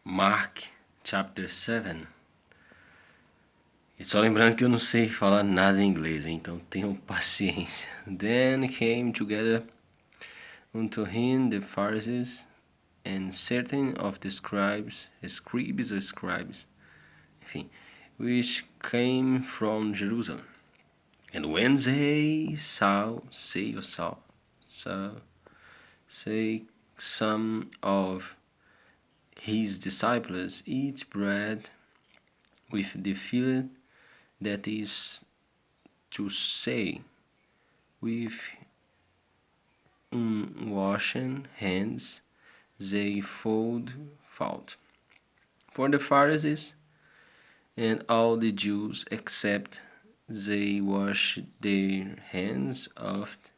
Mark chapter 7. E só lembrando que eu não sei falar nada em inglês, então tenham paciência. Then came together unto him the Pharisees and certain of the scribes, enfim, which came from Jerusalem. And when they saw some of his disciples eat bread with the fillet, that is to say, with unwashen hands, they found fault. For the Pharisees and all the Jews except they wash their hands oft,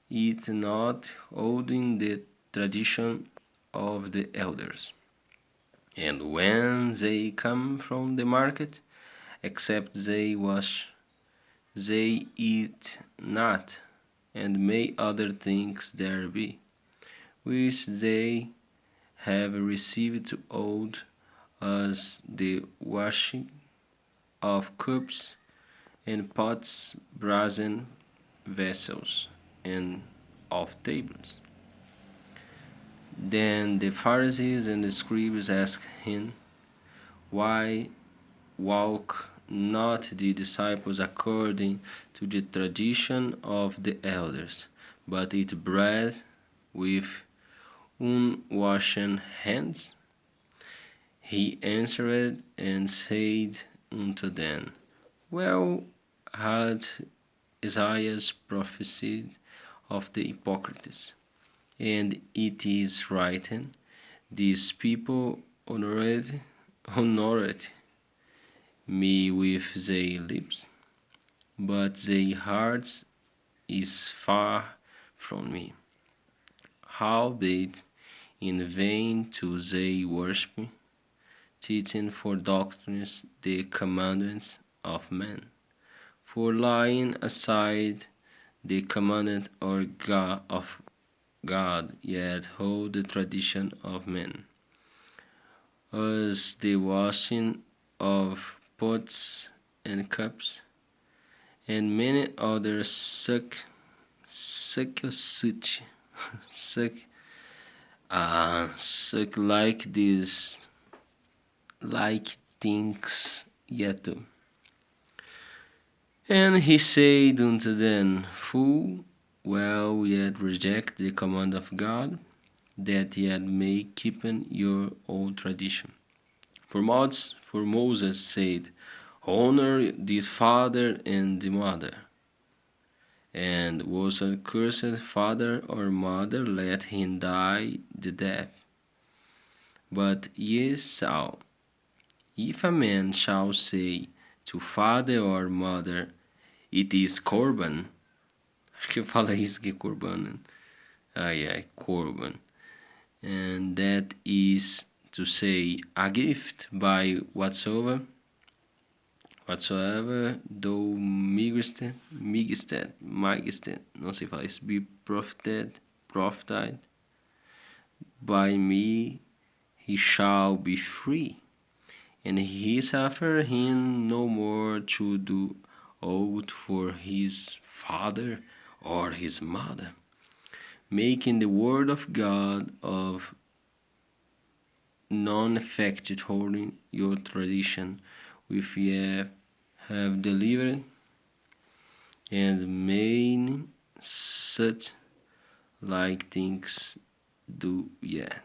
eat not holding the tradition of the elders. And when they come from the market, except they wash, they eat not, and may other things there be, which they have received to old, as the washing of cups and pots, brazen vessels, and of tables. Then the Pharisees and the scribes asked him, Why walk not the disciples according to the tradition of the elders, but eat bread with unwashen hands? He answered and said unto them, Well had Isaiah prophesied of the hypocrites, and it is written, These people honored me with their lips, but their hearts is far from me. Howbeit in vain do they worship me, teaching for doctrines the commandments of men, for laying aside the commandment of God, yet hold the tradition of men, as the washing of pots and cups, and many other such like these like things yet do. And he said unto them, Fool, well yet reject the command of God, that yet may keep your own tradition. For Moses said, Honor the father and the mother, and was a cursed father or mother, let him die the death. But ye shall, if a man shall say to father or mother, It is Corban. Acho que fala isso que é Corban. Corban. And that is to say, a gift by whatsoever thou migest, não sei falar isso, be profited by me, he shall be free, and he suffer him no more to do aught for his father or his mother, making the word of God of non-effect, holding your tradition, which ye have delivered, and many such like things do yet.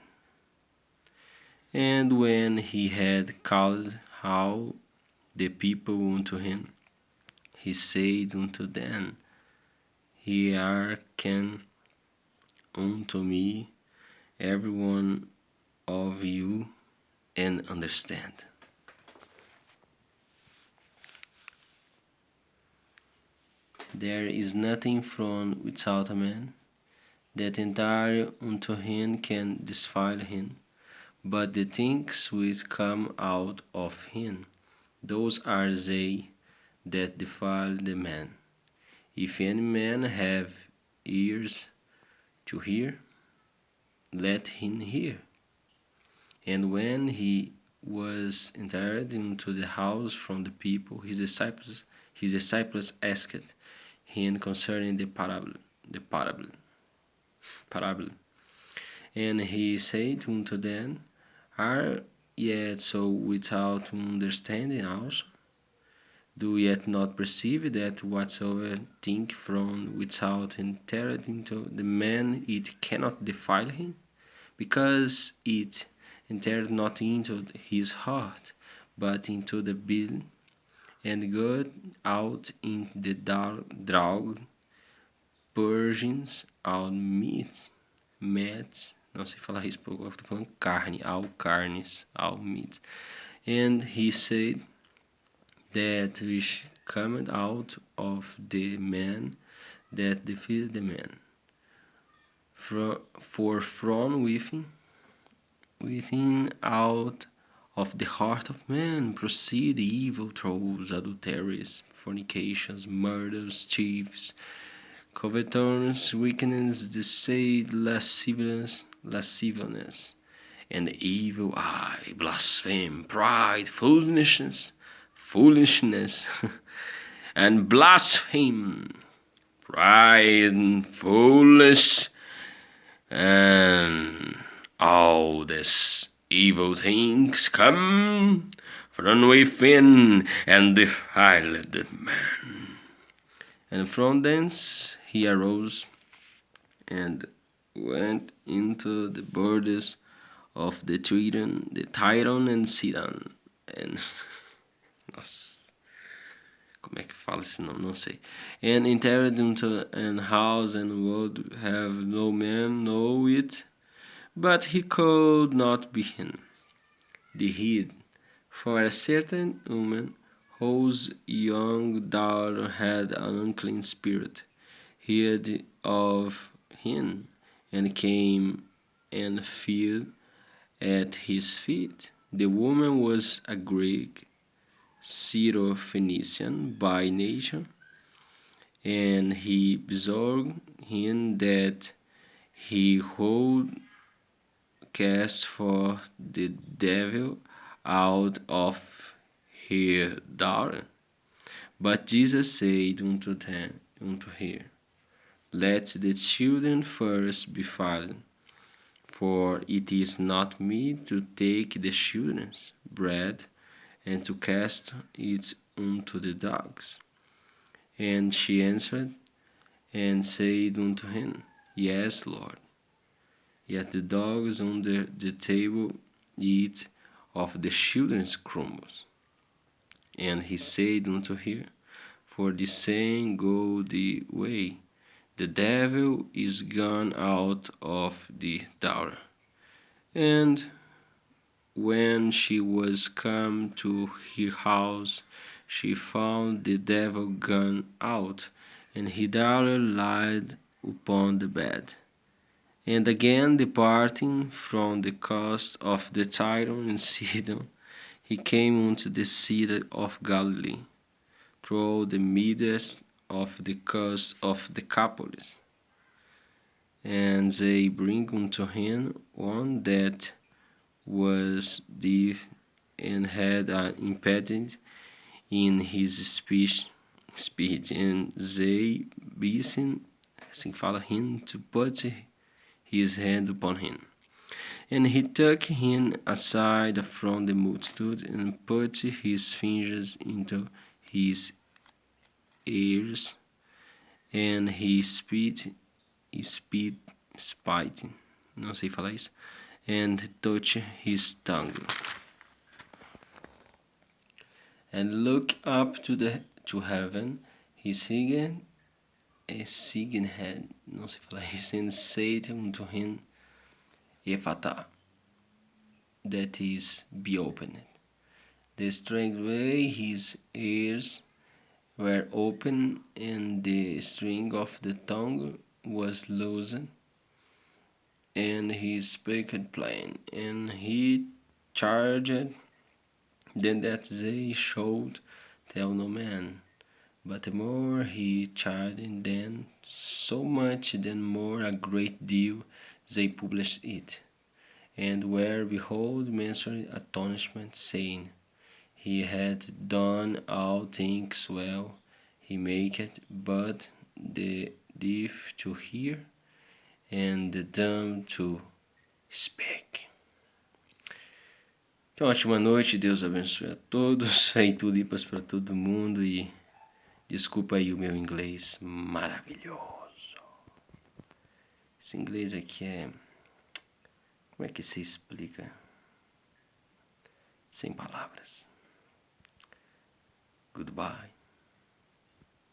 And when he had called all the people unto him, he said unto them, Hearken unto me, every one of you, and understand. There is nothing from without a man, that entire unto him can defile him, but the things which come out of him, those are they that defile the man. If any man have ears to hear, let him hear. And when he was entered into the house from the people, his disciples asked him concerning the parable. And he said unto them, Are yet so without understanding also? Do yet not perceive that whatsoever think from without entereth into the man, it cannot defile him? Because it entered not into his heart, but into the belly, and goeth out in the draught, purgings out meats, não sei falar isso, porque eu estou falando carne, ao carnes, ao meat. And he said, that which cometh out of the man, that defeated the man. For from within out of the heart of man proceed evil thoughts, adulteries, fornications, murders, thieves, covetousness, wickedness, deceit, lasciviousness, and evil eye, blasphemy, pride, foolishness, and blaspheme, pride, foolish, and all these evil things come from within and defile the man. And from thence he arose and went into the borders of the Tyron and Sidon. And nossa, como é que fala esse nome? Não sei. And entered into an house, and would have no man know it, but he could not be hid. For a certain woman, whose young daughter had an unclean spirit, hid of him, and came and fell at his feet. The woman was a Greek, Syro-Phoenician by nature, and he besought him that he would cast forth the devil out of her daughter. But Jesus said unto her, Let the children first be filled, for it is not meet to take the children's bread and to cast it unto the dogs. And she answered and said unto him, Yes, Lord. Yet the dogs under the table eat of the children's crumbs. And he said unto her, For the saying go the way, the devil is gone out of the daughter. And when she was come to her house, she found the devil gone out, and her daughter lied upon the bed. And again departing from the coast of the Tyron and Sidon, he came unto the city of Galilee, through the midst of the coast of Decapolis. And they bring unto him one that was deaf and had an impediment in his speech, and they beseech, assim fala, him to put his hand upon him. And he took him aside from the multitude, and put his fingers into his ears, and he spit, não sei falar isso, and touched his tongue. And look up to heaven, he sighed, não sei falar isso, and said unto him, Ephata, that is, be opened. The straightway his ears were opened, and the string of the tongue was loosened, and he spake plain. And he charged them that they should tell no man. But the more he charged them, so much the more a great deal they published it. and where behold mentioned astonishment, saying, He had done all things well, he maketh but the deaf to hear, and the dumb to speak. Então, ótima noite, Deus abençoe a todos, aí tudo e paz para todo mundo, e desculpa aí o meu inglês maravilhoso. Esse inglês aqui é... Como é que se explica? Sem palavras. Goodbye.